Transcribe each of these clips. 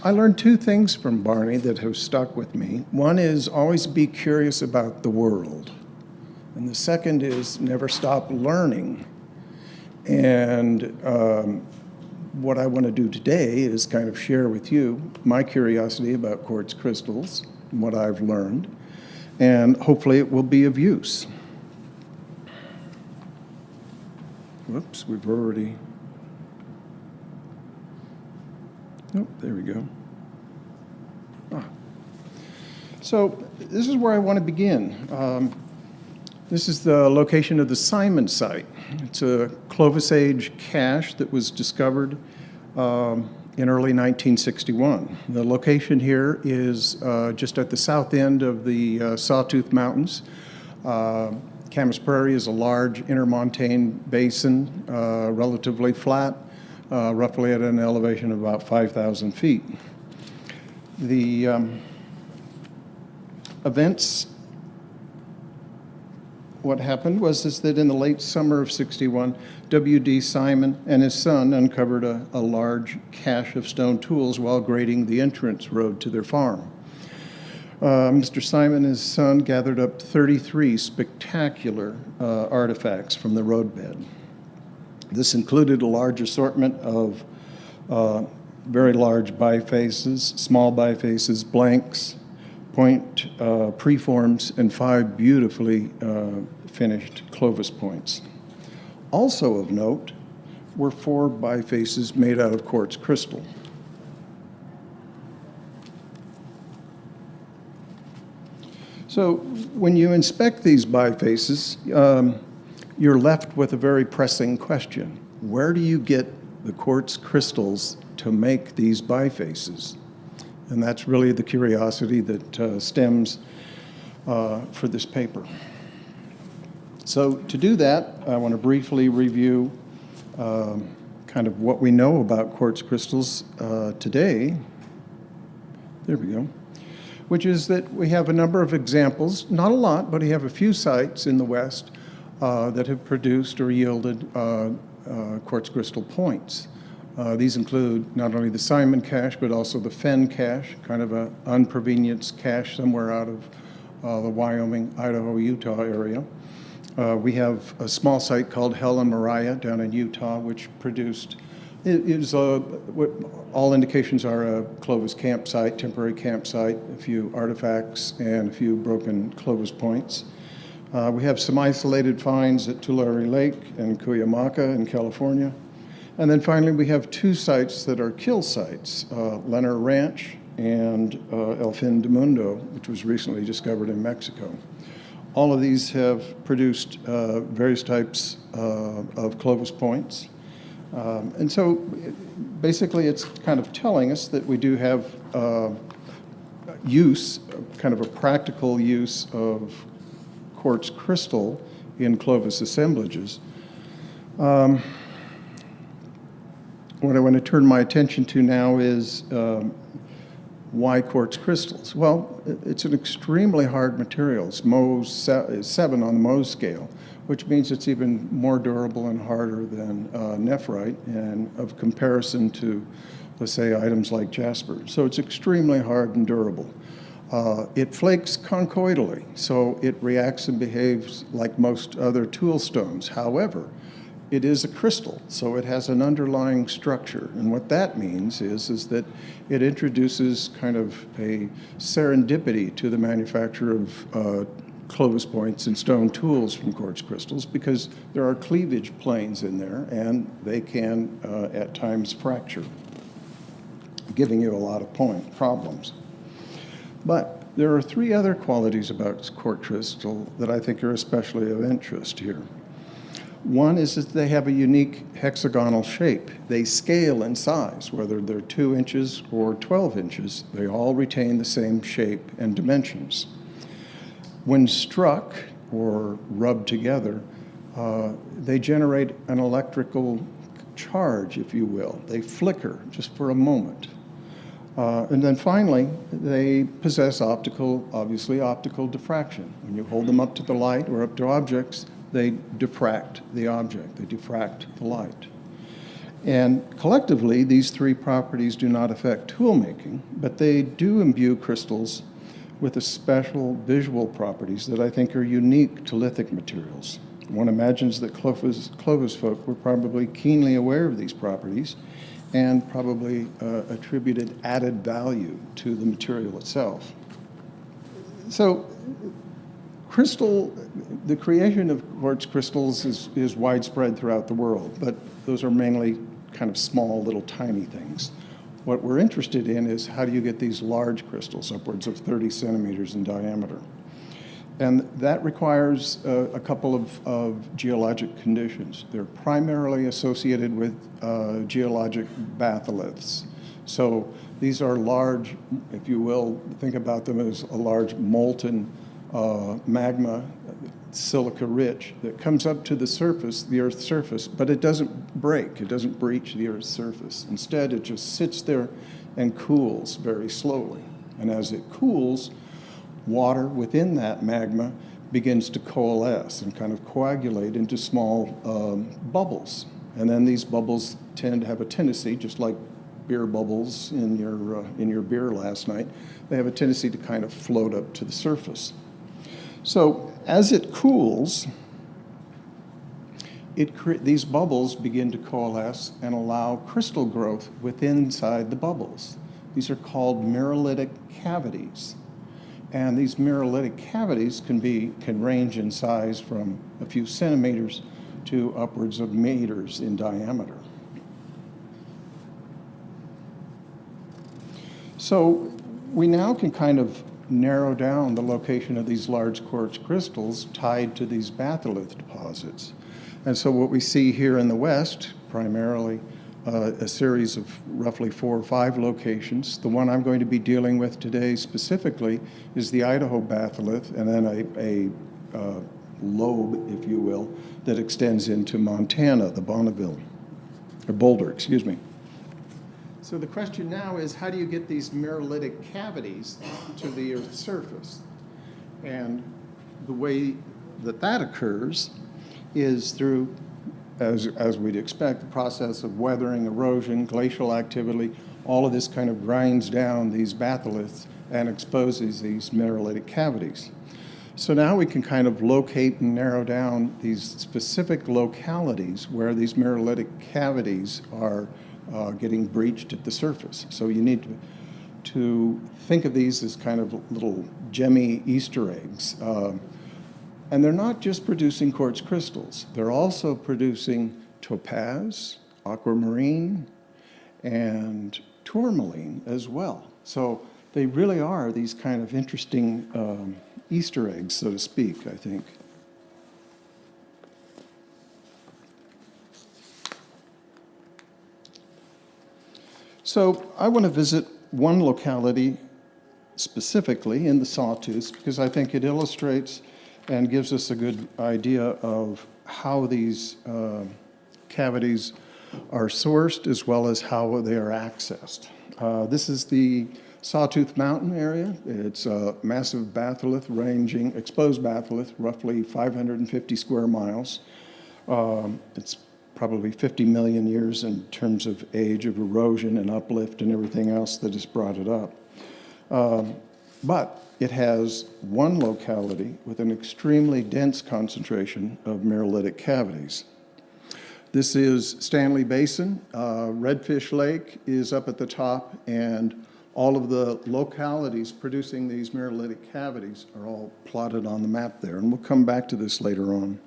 I learned two things from Barney that have stuck with me. One is always be curious about the world. And the second is never stop learning. And what I want to do today is kind of share with you my curiosity about quartz crystals and what I've learned. And hopefully it will be of use. Whoops, we've already... Oh, there we go. So this is where I want to begin. This is the location of the Simon site. It's a Clovis age cache that was discovered in early 1961. The location here is just at the south end of the Sawtooth Mountains. Camas Prairie is a large intermontane basin, relatively flat, roughly at an elevation of about 5,000 feet. The events, what happened was that in the late summer of '61, W.D. Simon and his son uncovered a large cache of stone tools while grading the entrance road to their farm. Mr. Simon and his son gathered up 33 spectacular artifacts from the roadbed. This included a large assortment of very large bifaces, small bifaces, blanks, point preforms, and 5 beautifully finished Clovis points. Also of note were 4 bifaces made out of quartz crystal. So when you inspect these bifaces, you're left with a very pressing question. Where do you get the quartz crystals to make these bifaces? And that's really the curiosity that stems for this paper. So to do that, I want to briefly review kind of what we know about quartz crystals today. There we go. Which is that we have a number of examples, not a lot, but we have a few sites in the West that have produced or yielded quartz crystal points. These include not only the Simon cache, but also the Fenn cache, kind of an unprovenience cache somewhere out of the Wyoming, Idaho, Utah area. We have a small site called Helen Moriah down in Utah, which produced, what all indications are a Clovis campsite, temporary campsite, a few artifacts, and a few broken Clovis points. We have some isolated finds at Tulare Lake and Cuyamaca in California. And then finally, we have 2 sites that are kill sites, Leonard Ranch and El Fin de Mundo, which was recently discovered in Mexico. All of these have produced various types of Clovis points. And so basically it's kind of telling us that we do have use, kind of a practical use of quartz crystal in Clovis assemblages. What I want to turn my attention to now is why quartz crystals? Well, it's an extremely hard material. It's Mohs 7 on the Mohs scale, which means it's even more durable and harder than nephrite, and of comparison to, let's say, items like jasper. So it's extremely hard and durable. It flakes conchoidally, so it reacts and behaves like most other tool stones. However, it is a crystal, so it has an underlying structure. And what that means is that it introduces kind of a serendipity to the manufacture of Clovis points and stone tools from quartz crystals, because there are cleavage planes in there, and they can at times fracture, giving you a lot of problems. But there are 3 other qualities about quartz crystal that I think are especially of interest here. One is that they have a unique hexagonal shape. They scale in size, whether they're 2 inches or 12 inches. They all retain the same shape and dimensions. When struck or rubbed together, they generate an electrical charge, if you will. They flicker just for a moment. And then finally, they possess obviously optical diffraction. When you hold them up to the light or up to objects, they diffract the object, they diffract the light. And collectively, these three properties do not affect tool making, but they do imbue crystals with a special visual properties that I think are unique to lithic materials. One imagines that Clovis folk were probably keenly aware of these properties and probably attributed added value to the material itself. So the creation of quartz crystals is widespread throughout the world, but those are mainly kind of small, little tiny things. What we're interested in is how do you get these large crystals, upwards of 30 centimeters in diameter? And that requires a couple of geologic conditions. They're primarily associated with geologic batholiths. So these are large, if you will, think about them as a large molten magma, silica rich, that comes up to the surface, the Earth's surface, but it doesn't break, it doesn't breach the Earth's surface. Instead, it just sits there and cools very slowly. And as it cools, water within that magma begins to coalesce and kind of coagulate into small bubbles. And then these bubbles tend to have a tendency, just like beer bubbles in your beer last night, they have a tendency to kind of float up to the surface. So as it cools, these bubbles begin to coalesce and allow crystal growth inside the bubbles. These are called mirrolitic cavities. And these mirrolitic cavities can range in size from a few centimeters to upwards of meters in diameter. So we now can kind of narrow down the location of these large quartz crystals tied to these batholith deposits. And so what we see here in the West, primarily a series of roughly 4 or 5 locations. The one I'm going to be dealing with today specifically is the Idaho batholith, and then a lobe, if you will, that extends into Montana, the Boulder, excuse me. So the question now is, how do you get these mirrolitic cavities to the Earth's surface? And the way that occurs is through, as we'd expect, the process of weathering, erosion, glacial activity. All of this kind of grinds down these batholiths and exposes these mirrolitic cavities. So now we can kind of locate and narrow down these specific localities where these mirrolitic cavities are getting breached at the surface. So you need to think of these as kind of little gemmy Easter eggs. And they're not just producing quartz crystals. They're also producing topaz, aquamarine, and tourmaline as well. So they really are these kind of interesting Easter eggs, so to speak, I think. So I want to visit one locality specifically in the Sawtooth because I think it illustrates and gives us a good idea of how these cavities are sourced as well as how they are accessed. This is the Sawtooth Mountain area. It's a massive batholith exposed batholith, roughly 550 square miles. It's probably 50 million years in terms of age of erosion and uplift and everything else that has brought it up. But it has one locality with an extremely dense concentration of mirrolitic cavities. This is Stanley Basin. Redfish Lake is up at the top, and all of the localities producing these mirrolitic cavities are all plotted on the map there, and we'll come back to this later on.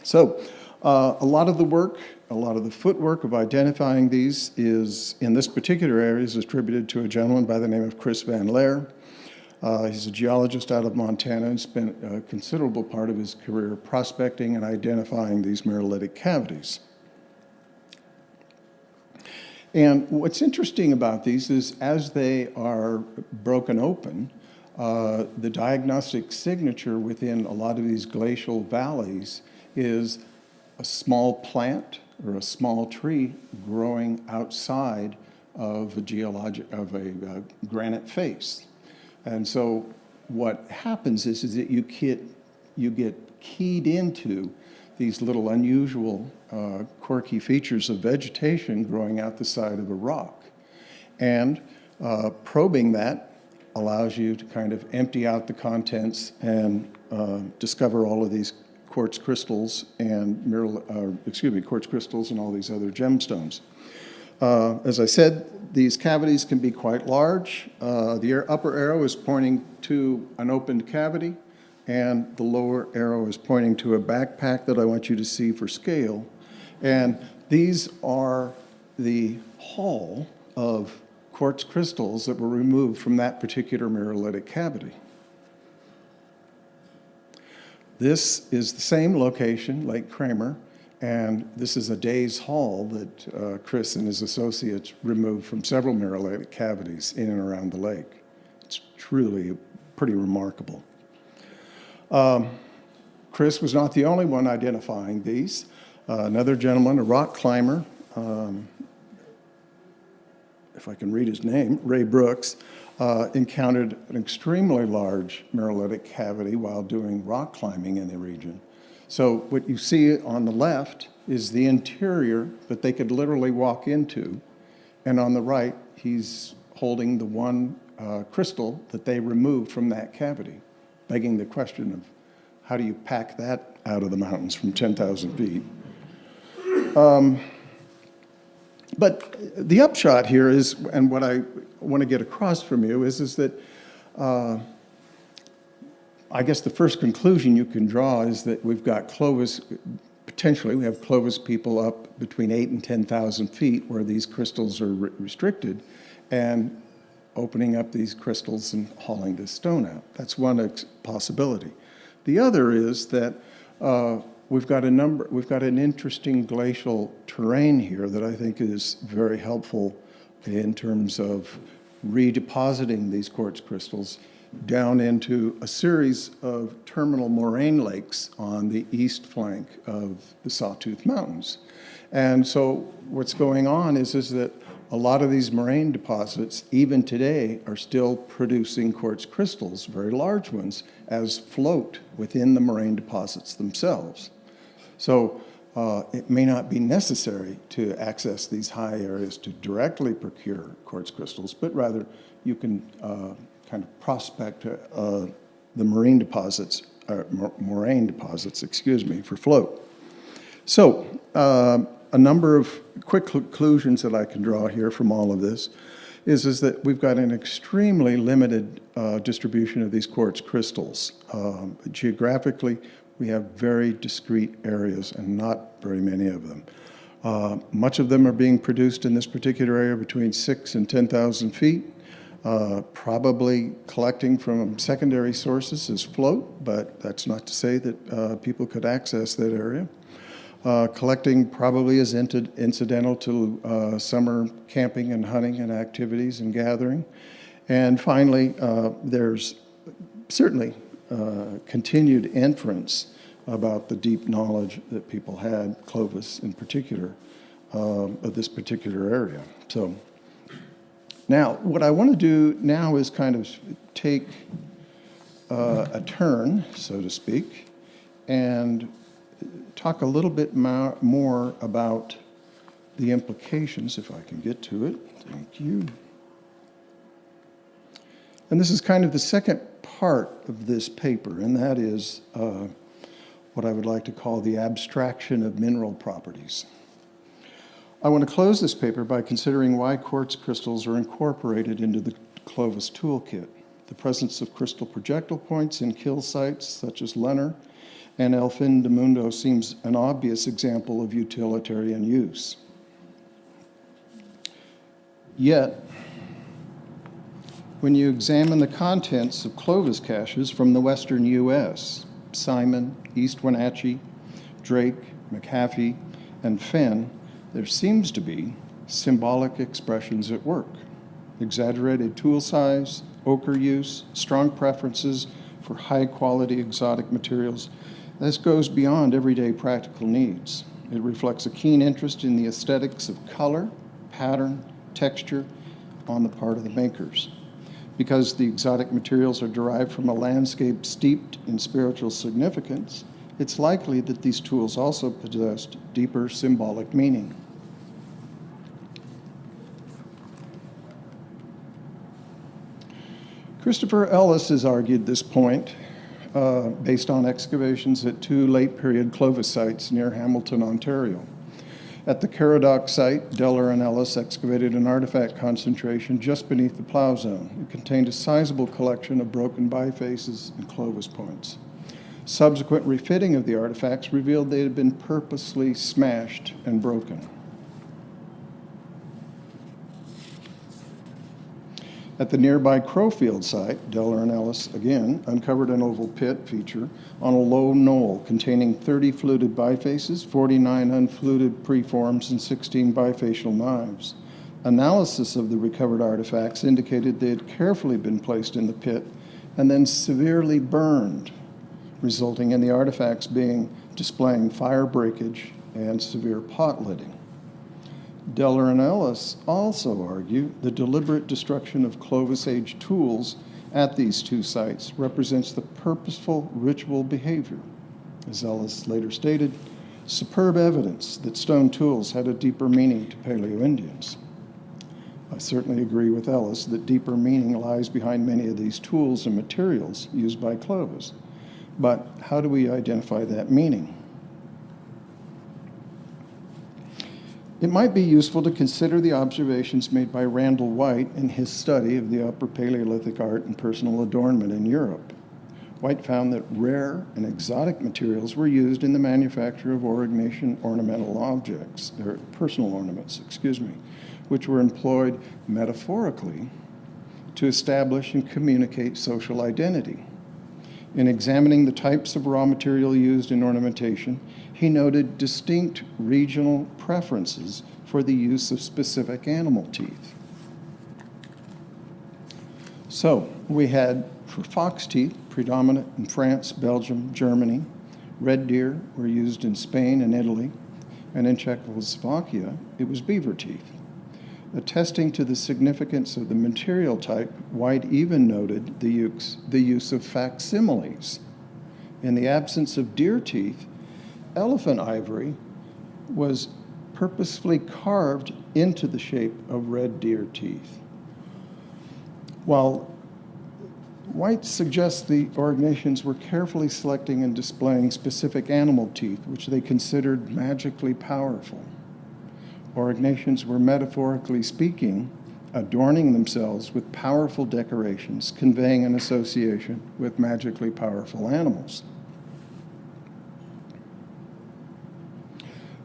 So a lot of the footwork of identifying these is, in this particular area, is attributed to a gentleman by the name of Chris Van Laer. He's a geologist out of Montana and spent a considerable part of his career prospecting and identifying these mirrolitic cavities. And what's interesting about these is as they are broken open, the diagnostic signature within a lot of these glacial valleys is a small plant or a small tree growing outside of a granite face. And so what happens is that you get keyed into these little unusual quirky features of vegetation growing out the side of a rock. And probing that allows you to kind of empty out the contents and discover all of these quartz crystals and quartz crystals and all these other gemstones. As I said, these cavities can be quite large. The upper arrow is pointing to an opened cavity, and the lower arrow is pointing to a backpack that I want you to see for scale. And these are the haul of quartz crystals that were removed from that particular mirrolitic cavity. This is the same location, Lake Kramer, and this is a day's haul that Chris and his associates removed from several mirrolitic cavities in and around the lake. It's truly pretty remarkable. Chris was not the only one identifying these. Another gentleman, a rock climber, if I can read his name, Ray Brooks, encountered an extremely large mirrolitic cavity while doing rock climbing in the region. So what you see on the left is the interior that they could literally walk into, and on the right, he's holding the one crystal that they removed from that cavity, begging the question of how do you pack that out of the mountains from 10,000 feet? But the upshot here is, and what I want to get across from you is that I guess the first conclusion you can draw is that we've got Clovis, potentially we have Clovis people up between 8,000 and 10,000 feet where these crystals are restricted, and opening up these crystals and hauling this stone out. That's one possibility. The other is that we've got an interesting glacial terrain here that I think is very helpful in terms of redepositing these quartz crystals down into a series of terminal moraine lakes on the east flank of the Sawtooth Mountains. And so what's going on is that a lot of these moraine deposits, even today, are still producing quartz crystals, very large ones, as float within the moraine deposits themselves. So it may not be necessary to access these high areas to directly procure quartz crystals, but rather you can kind of prospect the moraine deposits, for float. So a number of quick conclusions that I can draw here from all of this is that we've got an extremely limited distribution of these quartz crystals. Geographically, we have very discrete areas and not very many of them. Much of them are being produced in this particular area between 6,000 and 10,000 feet, probably collecting from secondary sources as float, but that's not to say that people could access that area. Collecting probably is incidental to summer camping and hunting and activities and gathering. And finally, there's certainly continued inference about the deep knowledge that people had, Clovis in particular, of this particular area. So now, what I want to do now is kind of take a turn, so to speak, and talk a little bit more about the implications, if I can get to it. Thank you. And this is kind of the second part of this paper, and that is what I would like to call the abstraction of mineral properties. I want to close this paper by considering why quartz crystals are incorporated into the Clovis toolkit. The presence of crystal projectile points in kill sites such as Leonard and El Fin de Mundo seems an obvious example of utilitarian use. Yet, when you examine the contents of Clovis caches from the western U.S., Simon, East Wenatchee, Drake, McHaffey, and Fenn, there seems to be symbolic expressions at work. Exaggerated tool size, ochre use, strong preferences for high-quality exotic materials. This goes beyond everyday practical needs. It reflects a keen interest in the aesthetics of color, pattern, texture on the part of the makers. Because the exotic materials are derived from a landscape steeped in spiritual significance, it's likely that these tools also possessed deeper symbolic meaning. Christopher Ellis has argued this point based on excavations at two late-period Clovis sites near Hamilton, Ontario. At the Caradoc site, Deller and Ellis excavated an artifact concentration just beneath the plow zone. It contained a sizable collection of broken bifaces and Clovis points. Subsequent refitting of the artifacts revealed they had been purposely smashed and broken. At the nearby Crowfield site, Deller and Ellis again uncovered an oval pit feature on a low knoll containing 30 fluted bifaces, 49 unfluted preforms, and 16 bifacial knives. Analysis of the recovered artifacts indicated they had carefully been placed in the pit and then severely burned, resulting in the artifacts displaying fire breakage and severe pot-lidding. Deller and Ellis also argue the deliberate destruction of Clovis-age tools at these two sites represents the purposeful ritual behavior. As Ellis later stated, superb evidence that stone tools had a deeper meaning to Paleoindians. I certainly agree with Ellis that deeper meaning lies behind many of these tools and materials used by Clovis. But how do we identify that meaning? It might be useful to consider the observations made by Randall White in his study of the Upper Paleolithic art and personal adornment in Europe. White found that rare and exotic materials were used in the manufacture of Aurignacian ornamental objects, or personal ornaments, which were employed metaphorically to establish and communicate social identity. In examining the types of raw material used in ornamentation, he noted distinct regional preferences for the use of specific animal teeth. So we had, for fox teeth, predominant in France, Belgium, Germany. Red deer were used in Spain and Italy, and in Czechoslovakia, it was beaver teeth. Attesting to the significance of the material type, White even noted the use of facsimiles. In the absence of deer teeth, elephant ivory was purposefully carved into the shape of red deer teeth. While White suggests the Aurignacians were carefully selecting and displaying specific animal teeth, which they considered magically powerful. Aurignacians were, metaphorically speaking, adorning themselves with powerful decorations, conveying an association with magically powerful animals.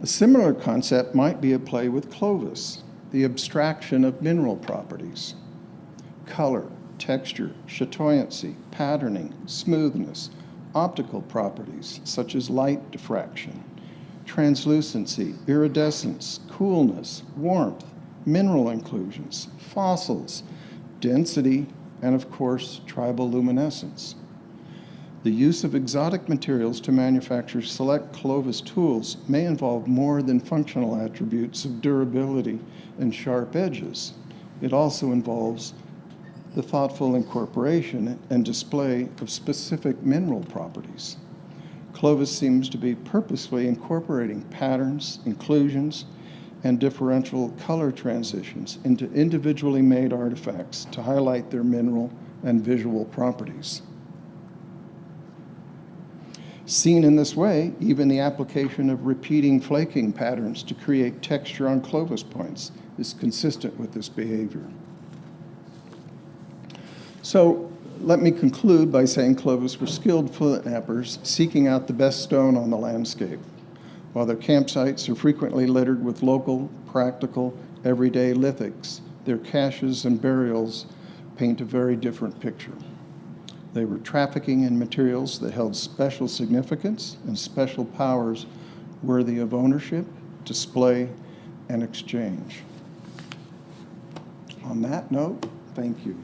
A similar concept might be at play with Clovis, the abstraction of mineral properties. Color, texture, chatoyancy, patterning, smoothness, optical properties such as light diffraction, translucency, iridescence, coolness, warmth, mineral inclusions, fossils, density, and of course, triboluminescence. The use of exotic materials to manufacture select Clovis tools may involve more than functional attributes of durability and sharp edges. It also involves the thoughtful incorporation and display of specific mineral properties. Clovis seems to be purposefully incorporating patterns, inclusions, and differential color transitions into individually made artifacts to highlight their mineral and visual properties. Seen in this way, even the application of repeating flaking patterns to create texture on Clovis points is consistent with this behavior. So let me conclude by saying Clovis were skilled flint knappers seeking out the best stone on the landscape. While their campsites are frequently littered with local, practical, everyday lithics, their caches and burials paint a very different picture. They were trafficking in materials that held special significance and special powers worthy of ownership, display, and exchange. On that note, thank you.